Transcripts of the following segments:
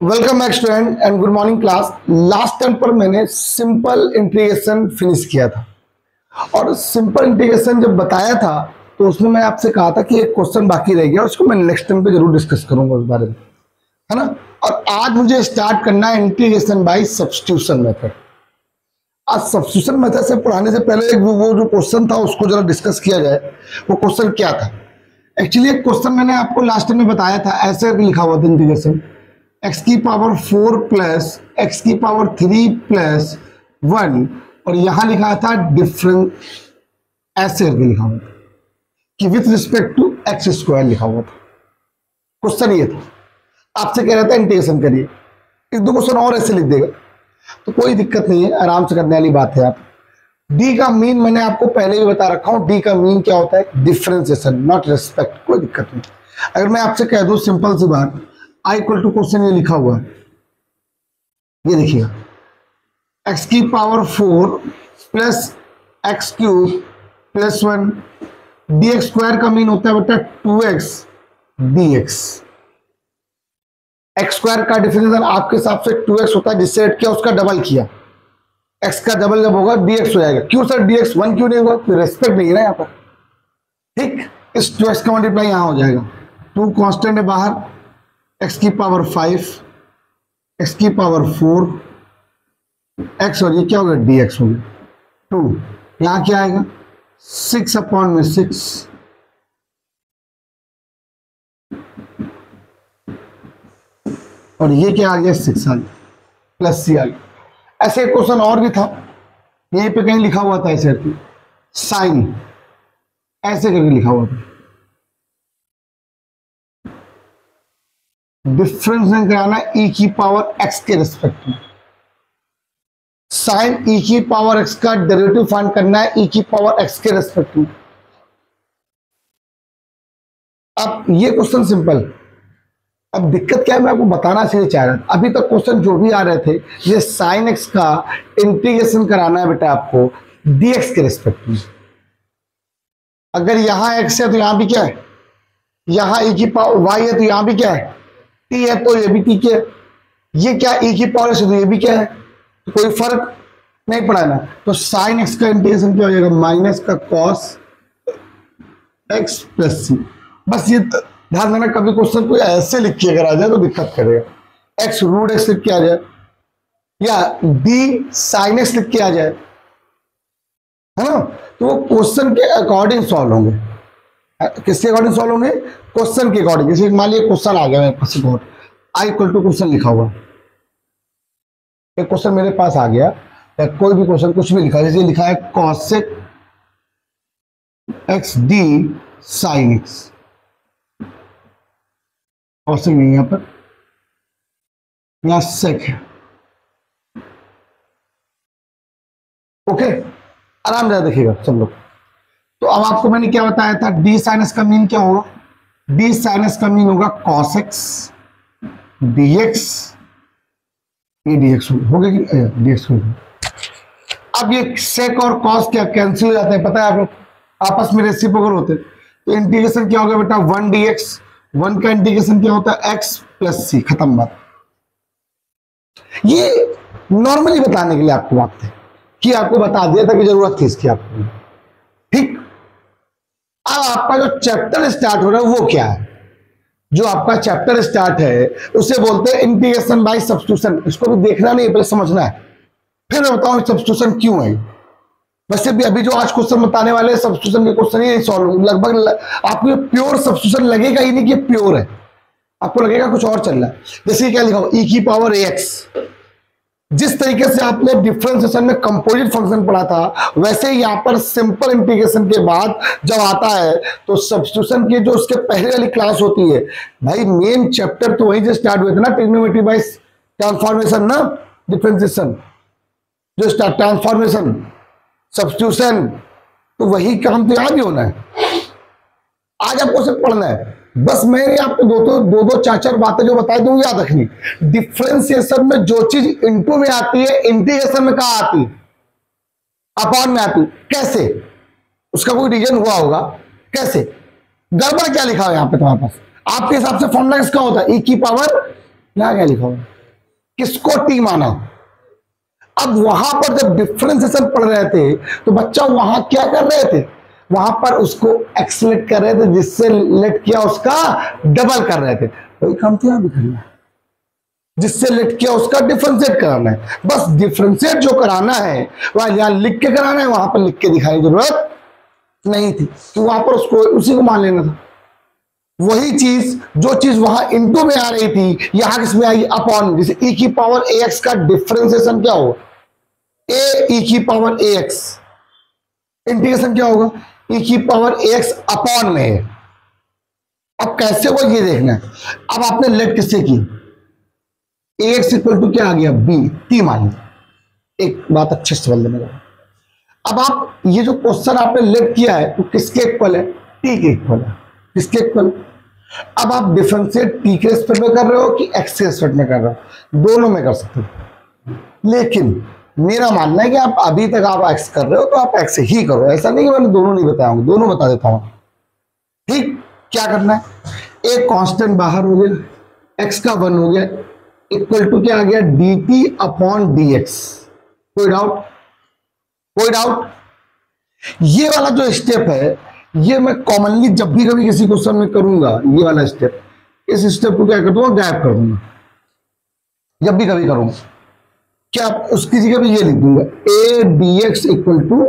Welcome back student and good morning class. Last time पर मैंने simple integration finish किया था और सिंपल इंटीग्रेशन जब बताया था तो उसमें मैं आपसे कहा था कि एक क्वेश्चन बाकी रह गया, उसको मैं नेक्स्ट टाइम पे जरूर डिस्कस करूंगा उस बारे में, है ना। और आज मुझे स्टार्ट करना है इंटीग्रेशन बाय सब्स्टिट्यूशन मेथड। आज सब्स्टिट्यूशन मेथड से पढ़ाने से पहले वो जो क्वेश्चन था उसको जरा डिस्कस किया जाए। वो क्वेश्चन क्या था? एक्चुअली एक क्वेश्चन मैंने आपको लास्ट टाइम में बताया था, ऐसे लिखा हुआ था इंटीग्रेशन x की पावर 4 प्लस x की पावर 3 प्लस 1, और यहां लिखा था डिफरेंस, ऐसे लिखा हुआ था कि with respect to x square लिखा हुआ था। क्वेश्चन ये था, आपसे कह रहा था इंटीग्रेशन करिए। एक दो क्वेश्चन और ऐसे लिख देगा तो कोई दिक्कत नहीं है, आराम से करने वाली बात है। आप डी का मीन मैंने आपको पहले भी बता रखा हूं, डी का मीन क्या होता है? Differentiation, not respect. कोई दिक्कत नहीं। अगर मैं आपसे कह दूं सिंपल सी बात, आई इक्वल टू क्वेश्चन ये लिखा हुआ है, ये देखिएगा, एक्स की power 4 plus x cube plus 1 D x square का मीन होता है बेटा 2x dx। एक्स स्क्वायर का डिफिनेशन आपके हिसाब से 2x होता है, जिससे ऐड किया उसका डबल किया, x का डबल जब होगा dx हो जाएगा। क्यों सर dx 1 क्यों नहीं होगा? फिर रेस्पेक्ट नहीं है ना यहाँ पर, ठीक। इस 2x का मल्टीप्लाई यहाँ हो जाएगा, 2 कांस्टेंट है बाहर, x की पावर 5 x की पावर 4 x, और ये क्या होगा? dx हो गया 2। यहां क्या आएगा? 6 अपॉन में 6, और ये क्या आ गया? 6 आ गया, प्लस c आ गया। ऐसे एक क्वेश्चन और भी था, यहीं पे कहीं लिखा हुआ था ऐसे साइन, ऐसे करके लिखा हुआ था। डिफरेंस नहीं कराना e की पावर x के रेस्पेक्ट में, साइन e की पावर x का डेरिवेटिव फाइंड करना है e की पावर x के रेस्पेक्ट में। अब ये क्वेश्चन सिंपल, अब दिक्कत क्या है मैं आपको बताना चाहिए चाह रहा था। अभी तक क्वेश्चन जो भी आ रहे थे, ये साइन x का इंटीग्रेशन कराना है बेटा आपको dx के रेस्पेक्ट में। अगर यहां x है तो यहां भी क्या है? यहां e की पावर y है तो यहां भी क्या है? t है, तो ये भी t के, ये क्या e की पावर से, तो ये भी क्या है, तो कोई फर्क नहीं पड़ा ना। तो साइन x का इंटीग्रेशन क्या हो जाएगा? माइनस का कॉस x प्लस सी। बस ये ध्यान देना, कभी क्वेश्चन कोई ऐसे लिख के अगर आ जाए तो दिक्कत करेगा। x रूट x लिख के आ जाए या d साइन x लिख के आ जाए, है ना, तो वो क्वेश्चन के अकॉर्डिंग सॉल्व होंगे। किसके अकॉर्डिंग सॉल्व होंगे? क्वेश्चन के अकॉर्डिंग। जैसे मान लिए क्वेश्चन आ गया मेरे पास, आई इक्वल टू क्वेश्चन लिखा हुआ, एक क्वेश्चन मेरे पास आ गया, या कोई भी क्वेश्चन कुछ भी लिखा, जैसे लिखा है cosec x D sine x, cosec नहीं यहां पर, यहां सेक है। ओके, आराम से देखिएगा सब लोग। तो अब आपको मैंने क्या बताया था, डी साइन एक्स का मीन क्या होगा? डी साइन एक्स का मीन होगा कॉस एक्स डीएक्स, ये डीएक्स हो गया कि डीएक्स हो गया। अब ये सेक और कॉस क्या कैंसिल हो जाते हैं, पता है आप लोग, आपस में रेसिप्रोकल होते हैं। तो इंटीग्रेशन क्या होगा बेटा? 1 dx, 1 का इंटीग्रेशन क्या होता है? x प्लस सी, खत्म बात। ये नॉर्मली बताने के लिए आपको बात है कि आपको बता दिया था कि जरूरत थी इसकी आपको, ठीक। अब आपका जो चैप्टर स्टार्ट हो रहा है वो क्या है? जो आपका चैप्टर स्टार्ट है उसे बोलते हैं इंटीग्रेशन बाय सब्स्टिट्यूशन। इसको भी देखना नहीं है, पहले समझना है, फिर मैं बताऊं सब्स्टिट्यूशन क्यों है। वैसे भी अभी जो आज क्वेश्चन बताने वाले सब्स्टिट्यूशन के क्वेश्चन ही सॉल्व, लगभग आपको प्योर सब्स्टिट्यूशन लगेगा ही नहीं कि प्योर है, आपको लगेगा कुछ और चल रहा है। जैसे क्या लिखा हो, e की पावर ax, जिस तरीके से आपने डिफरेंशिएशन में कंपोजिट फंक्शन पढ़ा था, वैसे ही यहां पर सिंपल इंटीग्रेशन के बाद जब आता है तो सब्स्टिट्यूशन की जो उसके पहले वाली क्लास होती है, भाई मेन चैप्टर तो वहीं से स्टार्ट हुए थे ना, ट्रिग्नोमेट्री बाय ट्रांसफॉर्मेशन ना, डिफरेंशिएशन जो स्टार्ट, ट्रांसफॉर्मेशन, सब्स्टिट्यूशन, तो वही काम तो यहां भी होना है। आज आपको सिर्फ पढ़ना है, बस मैंने आपको दो चार चार बातें जो बताई दूं याद रखनी। डिफरेंशिएशन में जो चीज इनटू में आती है, इंटीग्रेशन में कहां आती? अपॉन में आती। कैसे? उसका कोई रीजन हुआ होगा, कैसे? गड़बड़ क्या लिखा है यहां पे तुम्हारे पास? आपके हिसाब से फॉर्मूला किसका होता है? e की पावर, यहां क्या लिखा हुआ है? किसको टी माना। अब वहां पर जब डिफरेंशिएशन पढ़ रहे थे तो बच्चा वहां क्या कर रहे थे, वहां पर उसको एक्सलेट कर रहे थे, जिससे लेट किया उसका डबल कर रहे थे। वही काम तो यहां भी करना है, जिससे लेट किया उसका डिफरेंशिएट कराना है। बस डिफरेंशिएट जो कराना है वह यहां लिख के कराना है, वहां पर लिख के दिखाने की जरूरत नहीं थी, तो वहां पर उसको उसी को मान लेना था। वही चीज जो चीज वहां इनटू में आ रही थी यहां किसमें आई, अपॉन। जैसे e की पावर ax का डिफरेंशिएशन क्या होगा, a e की पावर ax, इंटीग्रेशन क्या होगा, e की पावर ax अपॉन में है। अब कैसे वो ये देखना है। अब आपने लेट किससे की, ax इक्वल टू क्या आ गया, b t मान ली। एक बात अच्छे से समझ लेना, अब आप ये जो क्वेश्चन आपने लेट किया है तो किसके इक्वल है, t के इक्वल है। किसके इक्वल, अब आप डिफरेंशिएट टी के रेस्पेक्ट में कर रहे हो कि एक्स के रेस्पेक्ट में कर रहे हो, दोनों में कर सकते हो। लेकिन मेरा मानना है कि आप अभी तक आप एक्स कर रहे हो तो आप एक्स ही करो, ऐसा नहीं कि मैंने दोनों नहीं बताया, दोनों बता देता हूं। ठीक, क्या करना है, एक कांस्टेंट बाहर हो गया, एक्स का 1 हो गया, इक्वल टू क्या आ गया, D t upon D x. कोई डाउट, कोई डाउट। ये वाला जो स्टेप है ये मैं कॉमनली जब भी कभी किसी क्वेश्चन में करूंगा, ये वाला स्टेप, इस स्टेप को क्या कर दूंगा, गायब कर दूंगा। जब भी कभी करूंगा क्या उसकी जगह पे ये लिख दूंगा, a d x equal to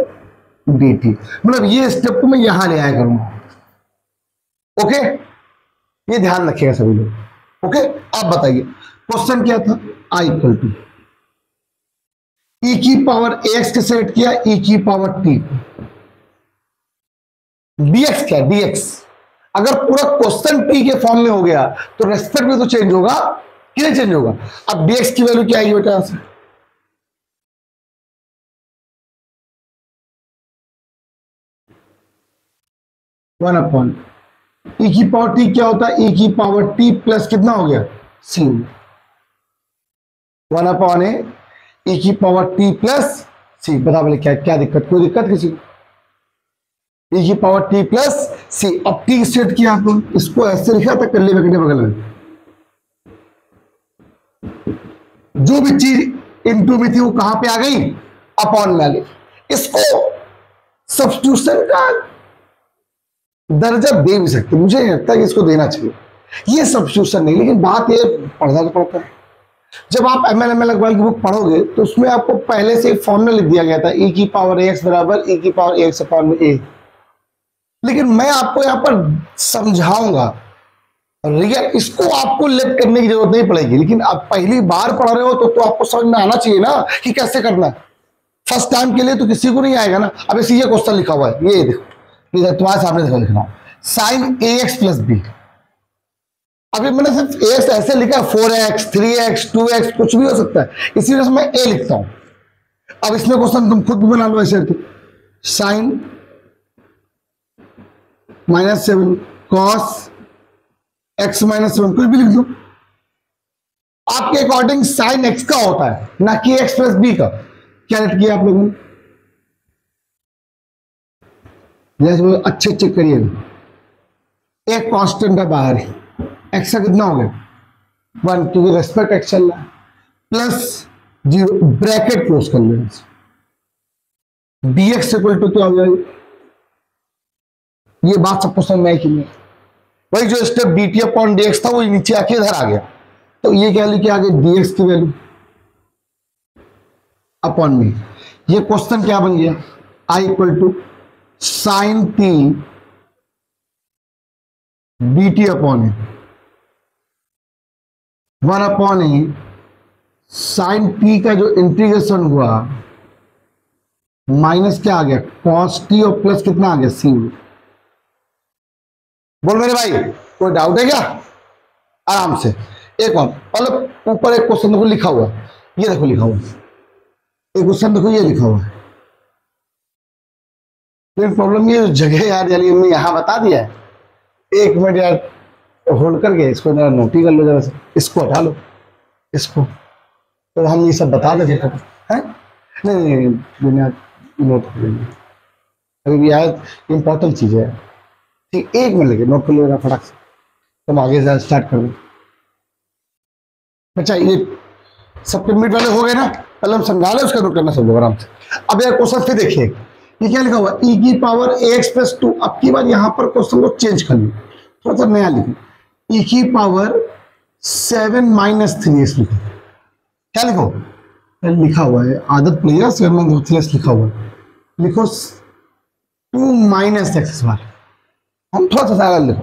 d t, मतलब ये स्टेप को मैं यहां ले आया करूंगा। ओके, ये ध्यान रखिएगा सभी लोग। ओके, आप बताइए क्वेश्चन क्या था, आई इक्वल टू ई की पावर एक्स के सेट किया, ई की पावर टी, dx क्या, dx अगर पूरा क्वेश्चन t के फॉर्म में हो गया तो रेस्पेक्ट में तो चेंज होगा कि नहीं चेंज होगा। अब dx की वैल्यू क्या आएगी बेटा, से 1 अपॉन e की पावर t क्या होता है, e की पावर t प्लस कितना हो गया, c, 1 अपॉन e की पावर t प्लस c। बता बोले क्या क्या दिक्कत, कोई दिक्कत किसी को, e की पावर t प्लस c। अब t सेट किया आप लोग, इसको ऐसे लिखा था कल्ले बकने बगल में, जो भी चीज इनटू में थी वो कहां पे आ गई, अपॉन में आ गई। इसको सब्स्टिट्यूशन का दर्जा दे भी सकते, मुझे नहीं लगता कि इसको देना चाहिए, ये सब्स्टिट्यूशन नहीं, लेकिन बात ये पढ़ना तो पड़ता है। जब आप ML अग्रवाल की बुक पढ़ोगे तो उसमें आपको पहले से फॉर्मूला लिख दिया गया था, e की पावर ax बराबर e की पावर ax अपॉन में a। लेकिन मैं आपको यहां पर समझाऊंगा, रियल इसको आपको लेट करने की जरूरत नहीं पड़ेगी, लेकिन आप पहली बार पढ़ रहे हो तो आपको समझ में आना चाहिए ना कि कैसे करना है। फर्स्ट टाइम के लिए तो किसी को नहीं आएगा ना। अब इसी ये क्वेश्चन लिखा हुआ है, ये देखो तुम्हारे सामने देखो, लिखना साइन ax प्लस बी। अभी मैंने सिर्फ ax ऐसे लिखा है, 4x 3x 2x कुछ भी हो सकता है, इसी वजह से मैं a लिखता हूं। अब इसमें क्वेश्चन तुम खुद भी बना लो ऐसे, साइन -7 कॉस x -7 कुछ भी लिख दो, आपके अकॉर्डिंग साइन x का होता है ना कि x प्लस बी का। क्या रेट किया आप लोगों ने, अच्छे चेक करिएगा, एक कांस्टेंट है बाहर, x का कितना हो गया 1, क्योंकि रेस्पेक्ट x चल रहा है, प्लस 0 ब्रैकेट क्लोज कर लेना, dx इक्वल टू क्या हो जाएगा, ये बात सबको समझ में आई कि नहीं। वही जो स्टेप dt अपॉन dx था वो नीचे आके इधर आ गया, तो ये क्या लिखे आगे dx की वैल्यू अपॉन में, ये क्वेश्चन क्या बन गया, i equal to sine t dt upon 1 upon sine t का जो इंटीग्रेशन हुआ माइनस क्या आ गया cos t और प्लस कितना आ गया c। बोल मेरे भाई कोई डाउट है क्या, आराम से। एक और मतलब ऊपर एक क्वेश्चन देखो लिखा हुआ, ये देखो लिखा हुआ, एक क्वेश्चन देखो ये लिखा हुआ है, लेकिन प्रॉब्लम ये जगह यार यानी हमने यहां बता दिया है। एक मिनट यार होल्ड करके इसको जरा नोट ही कर लो, जरा से इसको हटा लो, इसको तो हम ये सब बता देते हैं। नहीं बिना नोट कर लेंगे, अभी यार इंपॉर्टेंट चीज है, ठीक 1 मिनट लगे नोट कर लो फटाक से, तुम आगे से स्टार्ट कर दो। अच्छा ये सब पिरामिड वाले हो गए ना, पहले हम समझा ले, उसका नोट करना सब लोग आराम से। अब यार क्वेश्चन फिर देखिए, ये क्या लिखा हुआ, e की पावर ax प्लस 2। अब की बार यहां पर क्वेश्चन को चेंज कर लो, थोड़ा सा नया लिखो, e की पावर 7 माइनस 3x लिखो। क्या लिखो, लिखा हुआ है, आदत नहीं है, 7 माइनस 3x लिखा हुआ है, लिखो 2 माइनस एक्स बार। हम थोड़ा सा सारा लिखो।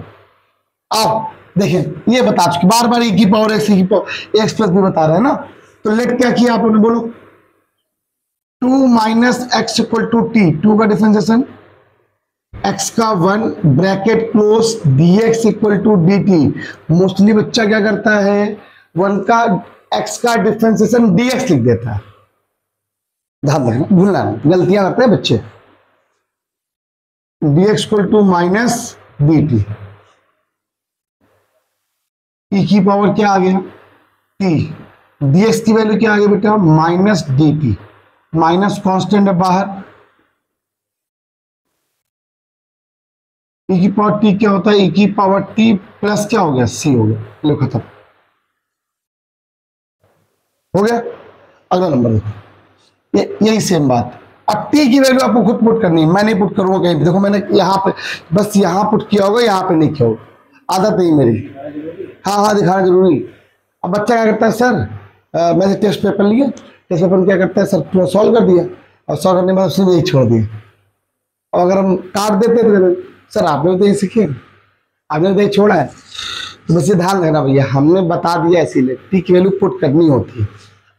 अब देखिए ये बता चुके, बार बार e की पावर x, e की पावर x प्लस भी बता रहे हैं ना, तो लेट क्या किया आपने, बोलो 2 minus x equal to t, 2 का डिफरेंशिएशन x का 1 bracket close dx equal to dt। Mostly बच्चा क्या करता है, 1 का x का डिफरेंशिएशन dx लिख देता है, ध्यान रखना, भूलना नहीं, गलतियां करते हैं बच्चे। dx equal to minus dt, e की पावर क्या आ गया t, dx की वैल्यू क्या आ गई बेटा माइनस dt, माइनस कांस्टेंट है बाहर, e की पावर t क्या होता है, e की पावर t प्लस क्या हो गया c हो गया, लो खत्म हो गया। अगला नंबर देखो, यही सेम बात। अब t की वैल्यू आपको खुद पुट करनी है, मैं नहीं पुट करूंगा कहीं भी, देखो मैंने यहाँ पे बस यहाँ पुट किया होगा, यहाँ पे नहीं किया होगा, आदत नहीं मेरी। हाँ हाँ दिखाना जरूरी। अब बच्चा क्या करता है, सर मैंने टेस्ट पेपर लिए, टेस्ट पेपर में क्या करता है, सर पूरा सॉल्व कर दिया, और सॉल्व करने के बाद उसने यही छोड़ दिया, और अगर हम काट देते तो सर आपने तो यही सीखे, आपने तो यही छोड़ा है। तो बस ये ध्यान रखना भैया, हमने बता दिया इसीलिए टी की वैल्यू पुट करनी होती है।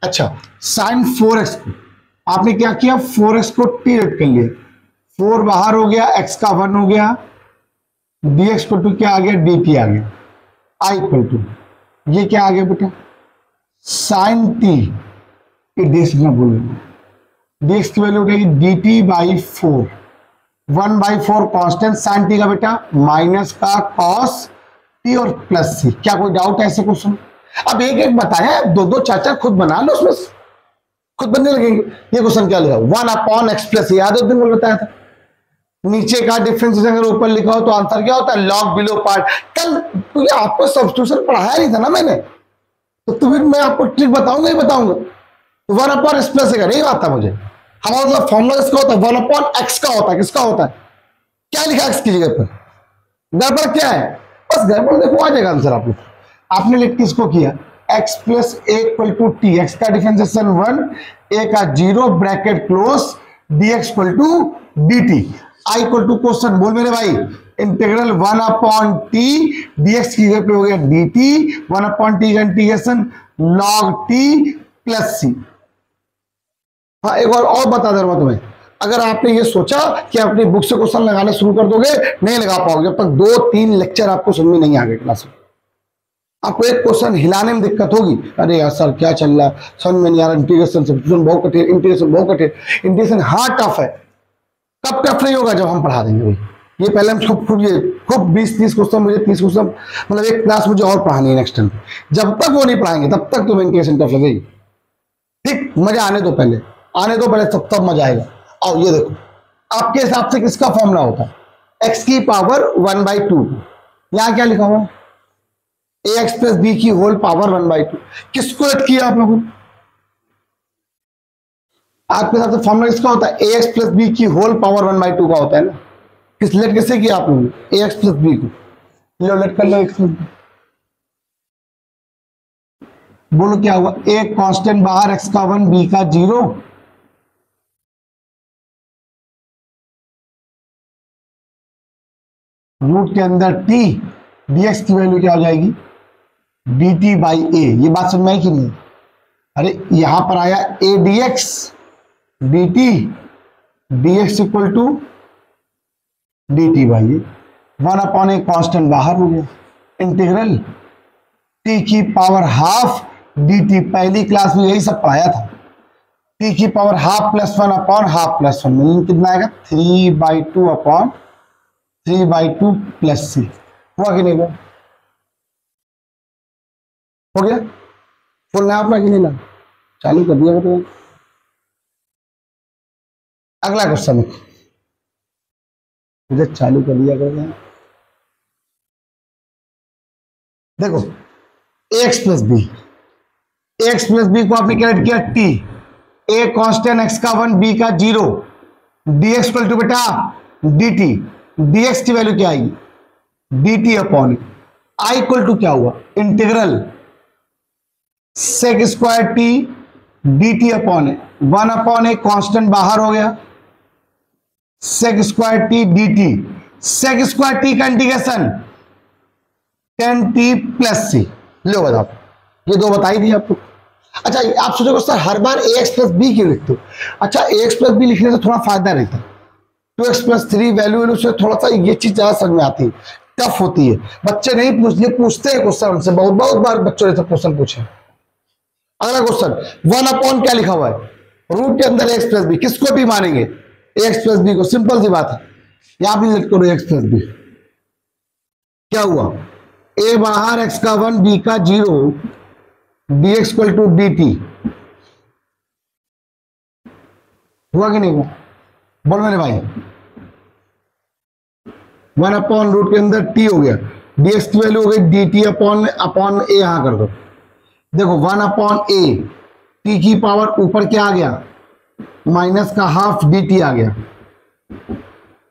अच्छा, साइन 4x को आपने क्या किया, 4x को टी रेट कर लिया, 4 बाहर हो गया, x का 1 हो गया, dx इक्वल टू क्या आ गया, dt आ गया, i इक्वल टू ये क्या आ गया बेटा साइन टी, dx ना भूलेंगे, dx की वैल्यू उठेगी dt by 4, 1 by 4 constant, sine t का बेटा माइनस का कॉस टी और प्लस सी। क्या कोई डाउट है ऐसे क्वेश्चन? अब एक एक बताया, दो दो चार चार खुद बना लो, उसमें खुद बनने लगेंगे। ये क्वेश्चन क्या लिखा, 1 अपॉन एक्स प्लस, याद है दिन में बताया था, नीचे का डिफरेंशिएशन अगर ऊपर लिखा हो तो आंसर क्या होता है, लॉग बिलो पार्ट। कल तो ये आपको सब्स्टिट्यूशन पढ़ाया नहीं था ना मैंने, तो फिर मैं आपको ट्रिक बताऊंगा ही बताऊंगा। 1 अपॉन एक्स प्लस का नहीं आता मुझे, हमारा मतलब फॉर्मूला किसका होता है, 1 अपॉन एक्स का होता है, किसका होता है, क्या लिखा एक्स की जगह पर, गड़बड़ क्या है, बस गड़बड़ देखो आ जाएगा आंसर। आपने लिख किसको किया, x plus a equal to t, x का डिफरेंशिएशन 1, ए का 0 bracket close, dx equal to dt, I equal to question बोल मेरे भाई, इंटीग्रल 1 अपॉन टी, dx की जगह पे हो गया dt, 1 अपॉन टी का इंटीग्रेशन log t प्लस सी। हाँ एक और बता दे रहा हूं तुम्हें, अगर आपने ये सोचा कि अपनी बुक से क्वेश्चन लगाना शुरू कर दोगे, नहीं लगा पाओगे, जब तक 2-3 लेक्चर आपको समझ में नहीं आ गए क्लास में। आपको एक क्वेश्चन हिलाने में दिक्कत होगी, अरे यार सर क्या चल रहा है, समझ में नहीं आ रहा, इंटीग्रेशन सब्स्टिट्यूशन बहुत कठिन, इंटीग्रेशन बहुत कठिन, इंटीग्रेशन हाँ टफ है। कब टफ नहीं होगा, जब हम पढ़ा देंगे भाई। ये पहले हम खूब 20-30 क्वेश्चन, मुझे 30 क्वेश्चन, मतलब एक क्लास मुझे और पढ़ानी है नेक्स्ट टाइम। जब तक वो नहीं पढ़ाएंगे तब तक तुम्हें इंटीग्रेशन टफ लगेगी। ठीक, मजा आने दो पहले, आने दो पहले, तब मजा आएगा। आओ ये देखो, आपके हिसाब से किसका फॉर्मूला होता है, एक्स की पावर 1/2, यहां क्या लिखा हुआ है, ए एक्स प्लस बी की होल पावर 1/2। किसको ऐड किया आप लोगों ने, आपके हिसाब से फॉर्मूला किसका होता है, ए एक्स प्लस बी की होल पावर 1/2 का होता है ना। किस लेट किससे किया आप लोगों ने, ए एक्स प्लस बी को, लो लेट कर लो, एक्स प्लस बी, बोलो क्या हुआ, ए कांस्टेंट बाहर, एक्स का 1, बी का 0, रूट के अंदर t, dx की वैल्यू क्या हो जाएगी dt बाई ए। ये बात समझ में आई कि नहीं, अरे यहां पर आया a dx dt, dx equal to dt by a, 1 upon a constant बाहर हो गया, इंटीग्रल t की पावर हाफ dt, पहली क्लास में यही सब पढ़ाया था, t की power half plus 1 upon half plus 1, meaning कितना आएगा 3/2 अपॉन 3/2 प्लस सी। हुआ कि नहीं हुआ, हो गया, फुल ना अपना कि नहीं ना, चालू कर दिया तो। अगला क्वेश्चन मुझे चालू कर दिया कर, देखो x plus b, x plus b को आपने क्या रेट किया टी, ए कांस्टेंट एक्स का 1 बी का 0, डी एक्स इक्वल टू बेटा डी टी, डी एक्स की वैल्यू क्या आएगी d t upon I equal to क्या हुआ integral sec square t d t upon a, 1 upon a constant बाहर हो गया, sec square t d t, sec square t का इंटीग्रेशन 10t प्लस सी। लो बताओ, ये दो बता ही दिए आपको। अच्छा आप सोचोगे सर हर बार ax प्लस बी क्यों लिखते हो? अच्छा ax प्लस बी लिखने से थोड़ा फायदा रहता है, 2x प्लस 3 वैल्यू से थोड़ा सा ये चीज ज्यादा समझ में आती है, टफ होती है, बच्चे नहीं पूछते हैं क्वेश्चन हमसे, बहुत बार बच्चों ने क्वेश्चन पूछे। अगला क्वेश्चन 1 अपॉन क्या लिखा हुआ है रूट के अंदर x प्लस बी, किसको भी मानेंगे x प्लस बी को, सिंपल सी बात है, यहां भी लिख करो x प्लस बी, क्या हुआ a बाहर x का 1 b का 0 dx इक्वल टू dt, हुआ कि नहीं हुआ बोल मेरे भाई, 1 अपॉन रूट के अंदर t हो गया, dx की वैल्यू हो गई dt अपॉन a, यहां कर दो, देखो 1 अपॉन a, t की पावर ऊपर क्या आ गया माइनस का हाफ dt आ गया,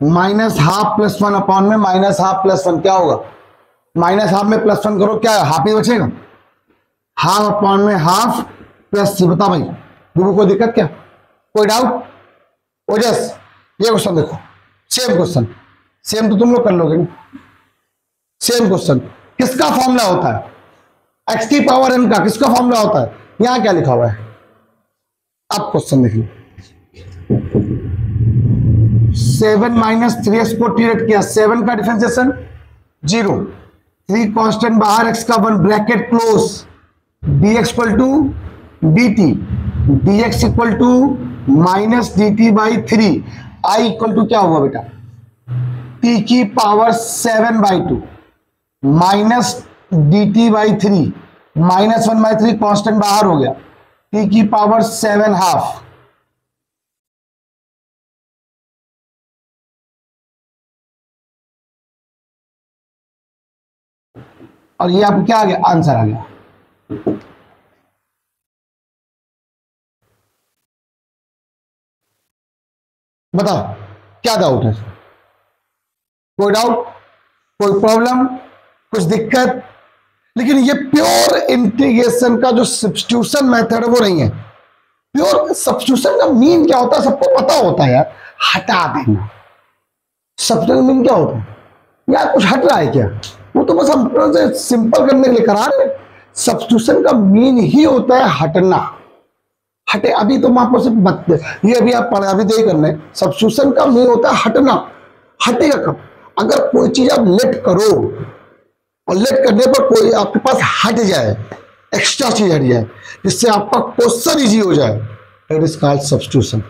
माइनस हाफ प्लस 1 अपॉन में माइनस हाफ प्लस 1 क्या होगा, माइनस हाफ में प्लस 1 करो क्या है हाफ ही बचेगा, हाफ अपॉन में हाफ प्लस सी। बता भाई गुरु कोई दिक्कत क्या, कोई डाउट? ओजस ये क्वेश्चन देखो, सेम क्वेश्चन, सेम तो तुम लोग कर लोगे, सेम क्वेश्चन, किसका फॉर्मूला होता है x की पावर n का, किसका फॉर्मूला होता है, यहां क्या लिखा हुआ है, अब क्वेश्चन देख लो, 7 माइनस 3x को टी रेट किया, 7 का डिफरेंशिएशन 0, 3 कांस्टेंट बाहर x का 1 bracket close, dx equal to dt, dx equal to minus dt by 3, i equal to क्या हुआ बेटा t की power 7 by 2 minus dt by 3, minus 1 by 3 constant बाहर हो गया, t की पावर 7 हाफ, और ये आपको क्या आ गया आंसर आ गया। बताओ क्या डाउट है, कोई डाउट, कोई प्रॉब्लम, कुछ दिक्कत? लेकिन ये प्योर इंटीग्रेशन का जो सब्स्टिट्यूशन मेथड है वो नहीं है। प्योर सब्स्टिट्यूशन का मीन क्या होता है सबको पता होता है यार, हटा देना। सब्स्टिट्यूशन मीन क्या होता है यार, कुछ हट रहा है क्या, वो तो बस हम सिंपल करने के लिए करा रहे हैं। सब्स्टिट्यूशन का मीन ही होता है हटना, हटे। अभी तो मैं आपको सिर्फ ये अभी आप अभी तो करने, सब्स्टिट्यूशन का मीन होता है हटना। हटेगा कब, अगर कोई चीज आप लेट करो और लेट करने पर कोई आपके पास हट जाए, एक्स्ट्रा चीज हट जाए जिससे आपका क्वेश्चन इजी हो जाए, इट इज कॉल्ड सब्स्टिट्यूशन।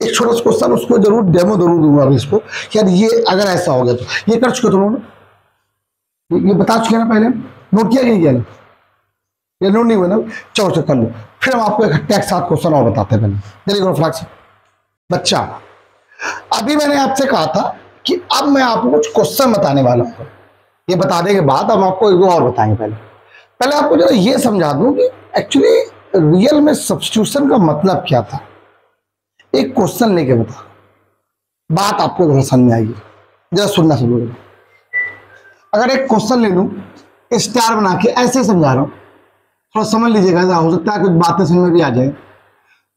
एक छोटा सा क्वेश्चन उसको जरूर डेमो जरूर दूंगा अभी इसको, यार ये अगर ऐसा हो गया तो ये कर चुके तुम लोग, ये बता चुके ना पहले, नोट किया कि नहीं किया, ये नोट नहीं हुआ ना, चलो कर लो। फिर हम आपको एक टैक्स साथ क्वेश्चन और बताते हैं, पहले जल्दी करो फ्लैग से। बच्चा अभी मैंने आपसे कहा था कि अब मैं आपको कुछ क्वेश्चन बताने वाला हूं, ये बताने के बाद हम आपको एक और बताएंगे। पहले आपको जरा ये समझा दूं कि एक्चुअली रियल में सब्स्टिट्यूशन का मतलब क्या था। एक क्वेश्चन लेके बता, बात आपको थोड़ा समझ में आएगी, जरा सुनना शुरू करो। अगर एक क्वेश्चन ले लूं स्टार बना के, ऐसे समझा रहा हूं, थोड़ा समझ लीजिएगा, हो सकता है कुछ बातें समझ में भी आ जाए।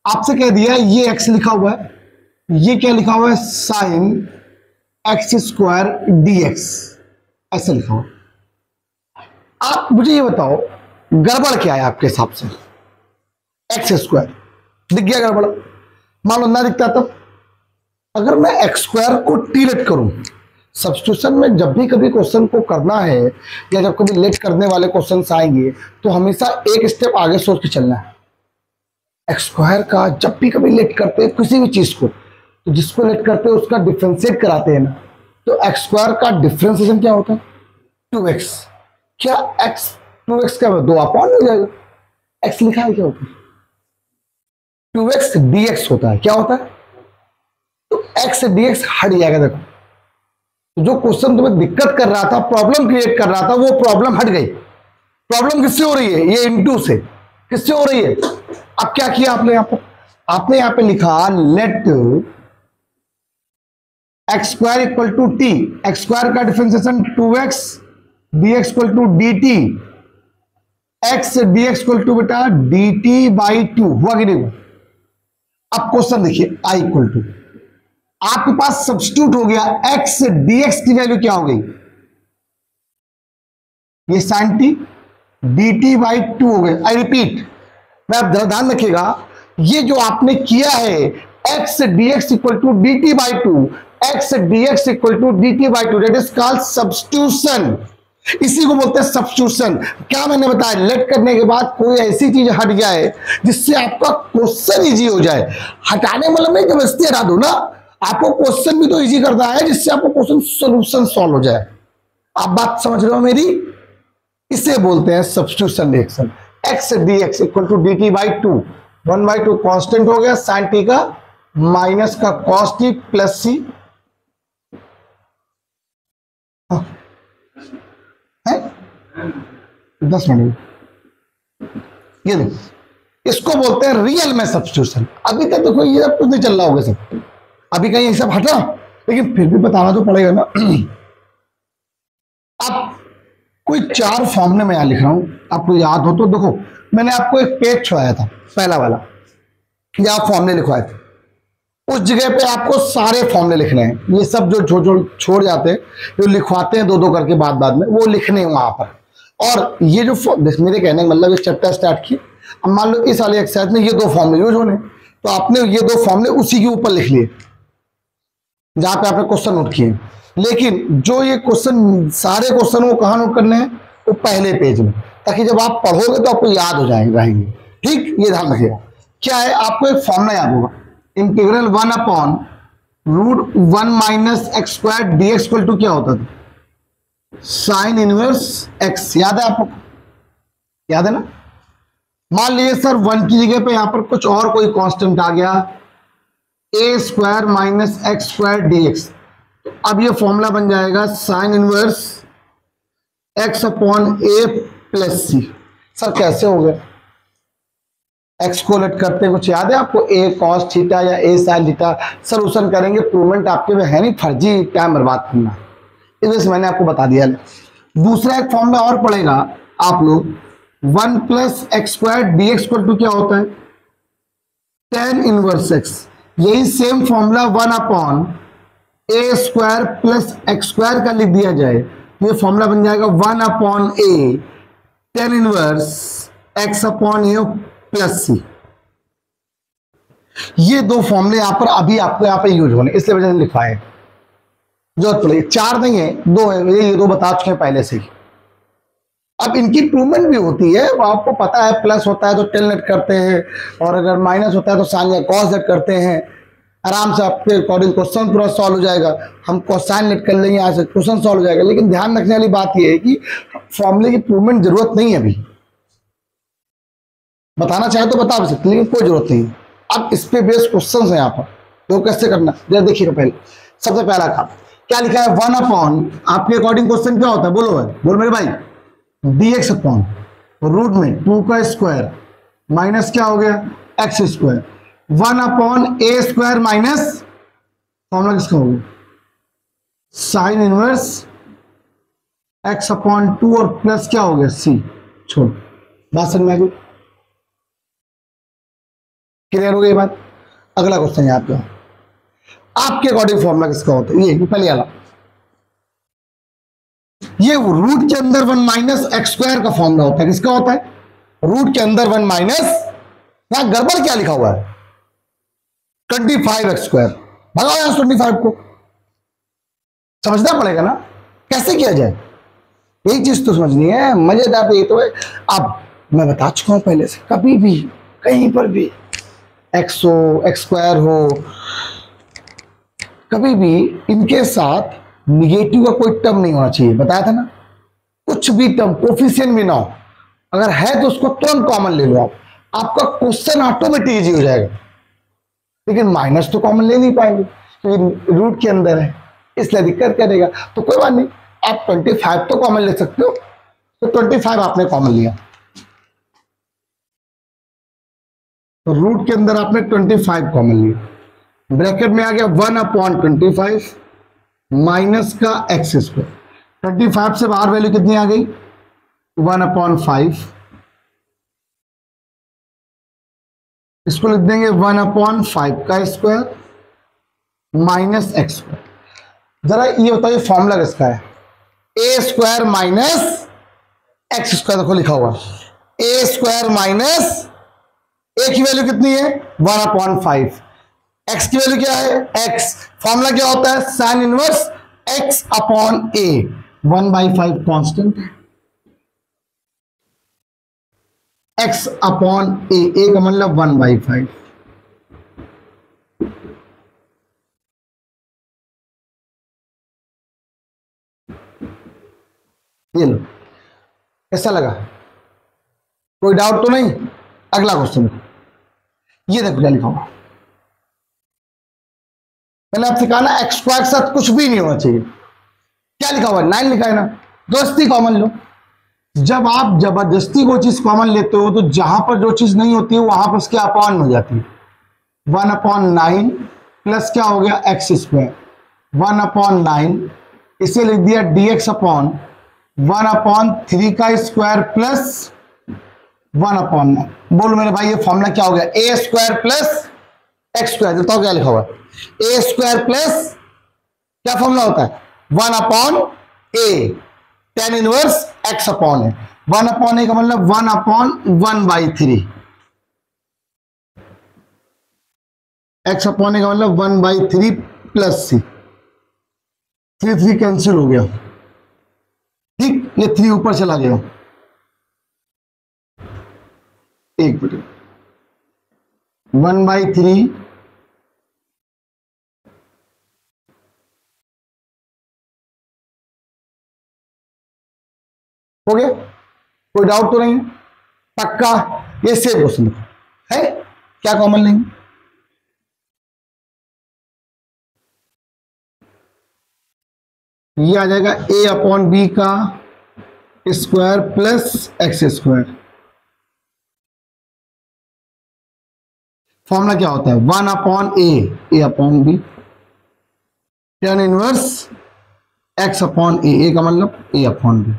आपसे कह दिया ये x लिखा हुआ है, ये क्या लिखा हुआ है साइन एक्स स्क्वायर dx, ऐसे लिखा हुआ। आप मुझे ये बताओ गड़बड़ क्या है आपके हिसाब से, एक्स स्क्वायर दिख गया गड़बड़, मान लो ना दिखता तब। अगर मैं एक्स स्क्वायर को टी लेट करूं, सब्स्टिट्यूशन में जब भी कभी क्वेश्चन को करना है या जब कभी लेट करने वाले क्वेश्चन आएंगे तो हमेशा एक स्टेप आगे सोच के चलना है। एक्स स्क्वायर का जब भी कभी लेट करते हैं किसी भी चीज को, तो जिसको लेट करते हैं उसका डिफरेंशिएट कराते हैं ना, तो एक्स स्क्वायर का डिफरेंशिएशन क्या होता है 2x। क्या x 2x क्या 2 अपॉन हो जाएगा, x लिखा है क्या होता है 2x dx होता है, क्या होता है, तो x dx हट जाएगा। देखो जो क्वेश्चन तुम्हें दिक्कत कर रहा था, प्रॉब्लम क्रिएट कर रहा था, वो प्रॉब्लम हट गई। प्रॉब्लम किससे हो रही है, ये इनटू से, किससे हो रही है? अब क्या किया आपने यहां पे लिखा let x square equal to t, x square का differentiation 2x dx equal to dt, x dx equal to beta dt by 2 हुआ कि नहीं हुआ? अब क्वेश्चन देखिए i इक्वल टू, आपके पास सब्स्टिट्यूट हो गया, x dx की वैल्यू क्या हो गई? ये sin t dt बाई 2 हो गए। आई रिपीट, मैं आप ध्यान रखिएगा, ये जो आपने किया है x dx equal to dt by 2, x dx equal to dt by 2, that is called substitution. इसी को बोलते हैं सब्स्टिट्यूशन। क्या मैंने बताया, लेट करने के बाद कोई ऐसी चीज हट जाए जिससे आपका क्वेश्चन इजी हो जाए। हटाने मतलब नहीं जबरदस्ती हटा दो ना, आपको क्वेश्चन भी तो इजी करना है जिससे आपको क्वेश्चन सोल्यूशन सॉल्व हो जाए। आप बात समझ रहे हो मेरी? इसे बोलते हैं substitution reaction. X dx equal to dt by 2, 1 by 2 constant हो गया, साइन टी का माइनस का कॉस टी प्लस सी है 10 मिनट। ये देखो, इसको बोलते हैं रियल में सब्स्टिट्यूशन। अभी तक देखो ये सब कुछ नहीं चल रहा होगा, सब अभी कहीं ये सब हटा, लेकिन फिर भी बताना तो पड़ेगा ना। अब कोई 4 फॉर्मूले में यहां लिख रहा हूं, आपको याद हो तो देखो, मैंने आपको एक पेज छोड़ाया था पहला वाला, या फॉर्मूले लिखवाए थे, उस जगह पे आपको सारे फॉर्मूले लिखने हैं। ये सब जो छोड़ जाते हैं, जो लिखवाते हैं 2-2 करके बाद में, वो लिखने हैं वहां पर। और ये जो मेरे कहने का मतलब, ये चैप्टर स्टार्ट किए, अब मान लो इस वाले एक्सरसाइज में ये 2 फॉर्मूले यूज होने, तो आपने ये 2 फॉर्मूले उसी के ऊपर लिख लिए जहां पे आपने क्वेश्चन नोट किए। लेकिन जो ये क्वेश्चन, सारे क्वेश्चन को कहां नोट करने हैं? वो पहले पेज में, ताकि जब आप पढ़ोगे तो आपको याद हो रहेंगे। ठीक, ये ध्यान रखिएगा। क्या है, आपको एक फॉर्मूला याद होगा, integral 1 upon root 1 minus x square dx equal to क्या होता था? Sine inverse x। याद है आपको? याद है ना? मान लीजिए सर 1 की जगह पे यहां पर कुछ और कोई कांस्टेंट आ गया, a square minus x square dx। अब ये फॉर्मूला बन जाएगा sine inverse x upon a plus c. Sir कैसे हो गया? एक्स को लेट करते कुछ याद है आपको? a cos थीटा या a sin थीटा। सोल्यूशन करेंगे, प्रूवमेंट आपके में है नहीं, फर्जी टाइम बर्बाद करना, इस वजह से मैंने आपको बता दिया। दूसरा एक फॉर्मूला और पड़ेगा आप लोग, 1 plus x square dx equal to क्या होता है? tan inverse x। यही same formula 1 upon a square plus x square का लिख दिया जाए, ये फॉर्मूला बन जाएगा 1 upon a tan inverse x upon a plus c. ये 2 फॉर्मूले यहां पर अभी आपको यहां पर यूज होने, इसलिए वजह से लिखवाए, जरूरत पड़ेगी। 4 नहीं है, 2 है, ये 2 बता चुके हैं पहले से ही। अब इनकी इंप्रूवमेंट भी होती है, वो आपको पता है, प्लस होता है तो टेल नेट करते हैं, और अगर माइनस होता है तो साइन या कॉस नेट करते हैं। आराम से आपके अकॉर्डिंग क्वेश्चन पूरा सॉल्व हो जाएगा। हम कोसाइन नेट कर लेंगे, यहाँ से क्वेश्चन सॉल्व हो जाएगा। लेकिन ध्यान रखने वाली बात यह है कि फॉर्मूले की इंप्रूवमेंट जरूरत नहीं है, अभी बताना चाहे तो बता सकते, लेकिन कोई जरूरत नहीं। अब इस पे बेस्ड क्वेश्चन है यहाँ पर, तो कैसे करना जरा देखिएगा। पहले सबसे पहला काम क्या लिखा है? 1 अपॉन, आपके अकॉर्डिंग क्वेश्चन क्या होता है? बोलो भाई, बोल मेरे भाई। dx अपॉन रूट में 2 का स्क्वायर माइनस क्या हो गया? X square. 1 upon a square minus formula किसका हो गया? साइन इनवर्स x अपॉन 2 और प्लस क्या हो गया? c। छोड़, बात समझ में आ गई? क्लियर हो गई बात? अगला क्वेश्चन है आपका, आपके अकॉर्डिंग फॉर्मूला किसका होता है? ये पहले वाला, ये रूट के अंदर 1 माइनस एक्स स्क्वायर का फॉर्मूला होता है। किसका होता है? रूट के अंदर 1 माइनस, यहां गड़बड़ क्या लिखा हुआ है? 25 एक्स स्क्वायर। भगाओ यहां 25 को, समझना पड़ेगा ना कैसे किया जाए, यही चीज तो समझनी है। मजेदार ये तो है। अब मैं बता चुका हूं पहले से, कभी भी कहीं पर भी एक्स हो, एक्स स्क्वायर हो, कभी भी इनके साथ निगेटिव का कोई टर्म नहीं होना चाहिए, बताया था ना। कुछ भी टर्म, कोफिशिएंट भी ना हो, अगर है तो उसको तुरंत कॉमन ले लो आप, आपका क्वेश्चन ऑटोमेटिक इजी हो जाएगा। लेकिन माइनस तो कॉमन ले नहीं पाएंगे क्योंकि रूट के अंदर है, इसलिए दिक्कत करेगा। तो कोई बात नहीं, आप 25 तो कॉमन ले सकते हो, तो 25 आपने कॉमन लिया। तो रूट के अंदर आपने 25 कॉमन लिया, ब्रैकेट में आ गया 1/25 माइनस का एक्स स्क्वायर। 25 से बाहर वैल्यू कितनी आ गई? 1/5। इसको लिख देंगे 1/5 का स्क्वायर माइनस एक्स स्क्वायर। जरा ये बताइए फॉर्मूला किसका है? A square minus x square. देखो लिखा हुआ ए स्क्वायर माइनस, ए की वैल्यू कितनी है? 1/5। एक्स की वैल्यू क्या है? एक्स। फॉर्मूला क्या होता है? साइन इनवर्स एक्स अपॉन ए। 1/5 कांस्टेंट, एक्स अपॉन ए, ए का मतलब 1/5। ये लो, कैसा लगा? कोई डाउट तो नहीं? अगला क्वेश्चन ये देखो क्या लिखा हुआ। मैंने आपसे कहा ना एक्स स्क्वायर के साथ कुछ भी नहीं होना चाहिए। क्या लिखा हुआ है? 9 लिखा है ना। जबरदस्ती कॉमन लो। जब आप जबरदस्ती कोई चीज कॉमन लेते हो तो जहां पर जो चीज नहीं होती है वहां पर उसके अपॉन हो जाती है। 1/9 प्लस क्या हो गया? X square 1/9। इसे लिख दिया dx अपॉन 1/3 का स्क्वायर प्लस 1/9। बोलो मेरे भाई ये फॉर्मूला क्या हो गया? A square plus x square. बताओ क्या लिखा हुआ है? ए स्क्वायर प्लस क्या फॉर्मूला होता है? 1/a, tan inverse x upon a. 1/a का मतलब 1/1/3, एक्स अपॉन ए का मतलब 1/3 प्लस सी। 3 कैंसिल हो गया, ठीक। ये 3 ऊपर चला गया। एक मिनट, 1/3 हो गया। कोई डाउट तो नहीं? पक्का? ये सेम क्वेश्चन है। क्या कॉमन लेंगे? ये आ जाएगा a अपॉन बी का square plus x square. Formula क्या होता है? 1/a, a upon b, tan inverse x upon a, का मतलब a अपॉन बी।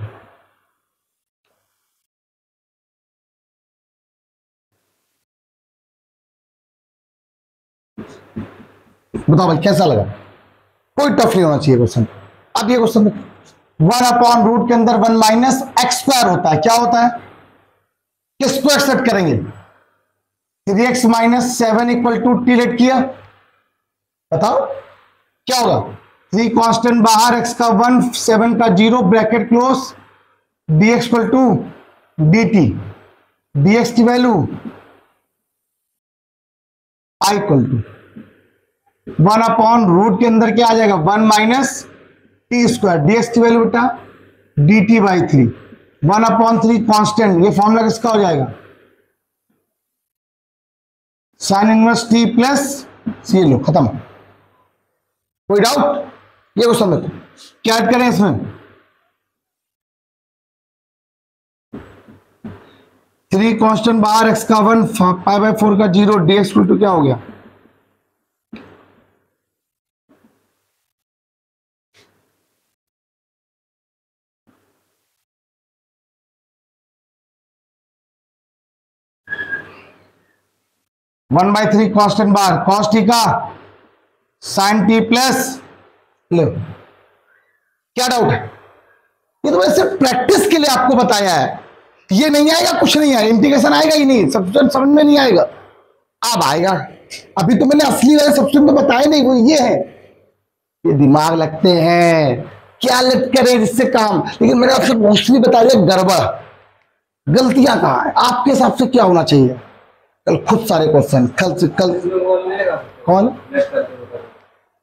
बताओ भाई कैसा लगा? कोई टफ नहीं होना चाहिए क्वेश्चन। अब ये क्वेश्चन 1/रूट के अंदर 1 माइनस एक्स स्क्वायर होता है। क्या होता है? किसको एक्सेप्ट करेंगे? 3x minus 7 equal to t let किया, बताओ क्या होगा? 3 कांस्टेंट बाहर, x का 1, 7 का 0, bracket close, dx equal to dt। dx की वैल्यू i इक्वल टू 1/रूट के अंदर क्या आ जाएगा? 1 माइनस टी स्क्वायर। dx की वैल्यू बेटा dt/3। 1/3 कांस्टेंट, ये फॉर्मूला किसका हो जाएगा? Sine inverse t plus c. लो खत्म। कोई डाउट? ये क्वेश्चन देखो क्या ऐड करें इसमें? 3 कांस्टेंट बाहर, x का 1, π/4 का 0, dx इक्वल टू क्या हो गया? One by 3 constant bar cos T का साइन टी प्लस। लो क्या डाउट है? ये तो वैसे प्रैक्टिस के लिए आपको बताया है। ये नहीं आएगा, कुछ नहीं आएगा, इंटीग्रेशन आएगा ही नहीं, सब्स्टिट्यूशन समझ में नहीं आएगा। अब आएगा। अभी तो मैंने असली वाले सब्स्टिट्यूशन तो बताया नहीं, वो ये है। ये दिमाग लगते हैं, क्या लट करें जिससे काम। लेकिन मैंने आपसे मोस्टली बता दिया गड़बड़, गलतियां कहाँ है। आपके हिसाब से क्या होना चाहिए? कल खुद सारे क्वेश्चन कल से कल। कौन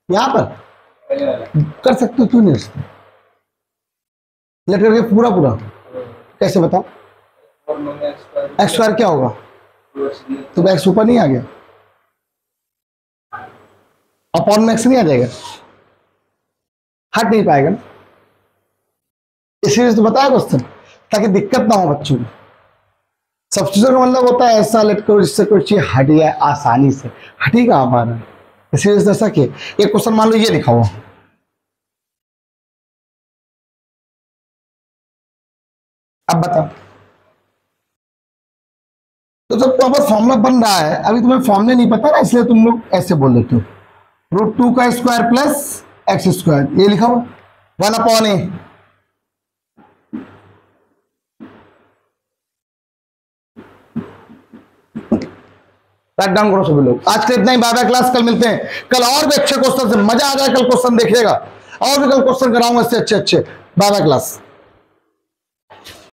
यहां पर कर सकते हो? क्यों नहीं सकते? लेट करके पूरा पूरा कैसे बताओ? एक्स स्क्वायर क्या होगा? तो एक्स ऊपर नहीं आ गया, अपॉन में एक्स नहीं आ जाएगा, हट नहीं पाएगा ना। इसीलिए तो बताया क्वेश्चन, ताकि दिक्कत ना हो बच्चों को। सब्स्टिट्यूशन का मतलब होता है ऐसा लेट करो जिससे कोई चीज हट जाए आसानी से, हटी कहाँ पा रहा है, इसी जैसा कि एक क्वेश्चन मान लो ये लिखा हुआ, अब बताओ। तो जब प्रॉपर फॉर्मूला बन रहा है, अभी तुम्हें फॉर्मूले नहीं पता ना, इसलिए तुम लोग ऐसे बोल देते हो, √2 का स्क्वायर प्लस एक्स स्क्वायर, ये लिखा हुआ 1/a। राइट डाउन करो सभी लोग। आज के इतना ही, बाय बाय क्लास, कल मिलते हैं। कल और भी अच्छे क्वेश्चन से मजा आ जाए, कल क्वेश्चन देखिएगा, और भी कल क्वेश्चन कराऊंगा इससे अच्छे अच्छे। Bye bye class.